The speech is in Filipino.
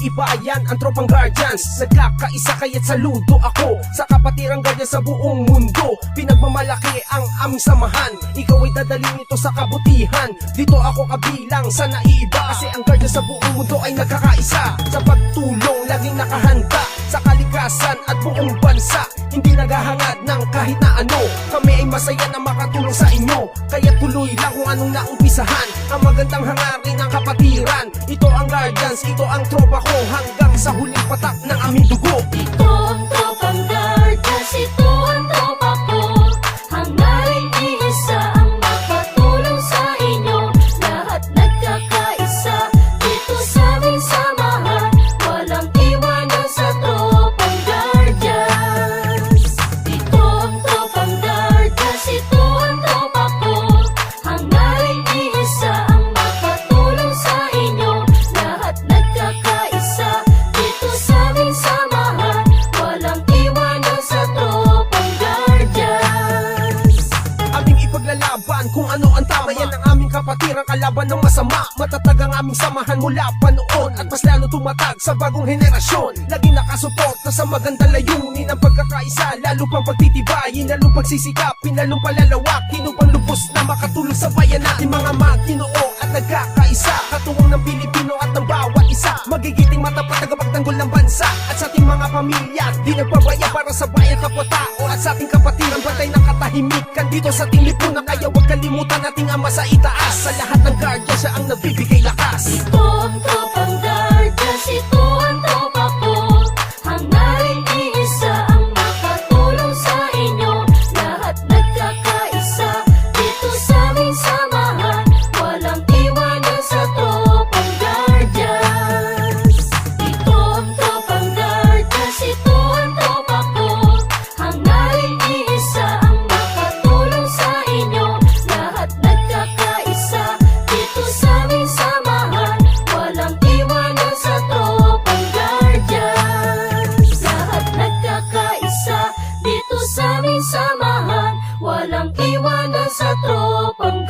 Iba yan ang tropang guardians, nagkakaisa kaya't saludo ako sa kapatirang guardian sa buong mundo. Pinagmamalaki ang aming samahan, ikaw ay dadalhin ito sa kabutihan. Dito ako kabilang sa naiiba, kasi ang guardian sa buong mundo ay nagkakaisa. Sa pagtulong, laging nakahanda sa kalikasan at buong bansa. Hindi naghahangad ng kahit na ano, kami ay masaya na makatulong sa inyo. Kaya tuloy lang kung anong naumpisahan, ang magandang hangarin ng kapatiran. Ito ang guardians, ito ang tropa ko, hanggang sa huling patak ng aming dugo. Ito ang tropang guardians, ito ang tropa ko. Hangarin iisa ang makatulong sa inyo. Lahat nagkakaisa dito sa aming samahan. Walang iwanan sa tropang guardians. Ito ang tropang guardians, ito ang tropa ko. Hangarin iisa ang makatulong sa inyo. Lahat nagkakaisa dito sa aming samahan. Walang iwanan sa tropang guardians. Aming ipaglalaban kung ano ang tama, yan ang aming kapatiran, kalaban ng masama. Matatag ang aming samahan mula pa noon, at mas lalo tumatag sa bagong henerasyon. Laging nakasuporta sa magandang layunin ng pagkakaisa, lalo pang pagtitibayin, lalong pagsisikapin, lalong palalawakin upang lubos na makatulong sa bayan natin. Mga Maginoo at nagkakaisa, katuwang ng Pilipino at ng bawat isa. Magigiting matapat tagapagtanggol ng bansa, at sa ating mga pamilya di nagpabaya para sa bayan kapwa-tao. At sa ating kapatiran, bantay ng katahimikan dito sa ating lipunan. Kaya huwag kalimutan nating ama sa itaas, sa lahat ng guardian siya ang nagbibigay lakas. Ito ang tropang guardians, ito ang tropa ko. Hangarin iisa ang makatulong sa inyo. Lahat nagkakaisa dito sa aming samahan. Walang iwanan sa tropang guardians. Ito ang tropang guardians, ito ang tropa ko. Hangarin iisa ang makatulong sa inyo. Lahat nagkakaisa dito sa aming samahan. Walang iwanan sa tropang guardians. Lahat nagkakaisa dito sa aming samahan. Walang iwanan sa tropang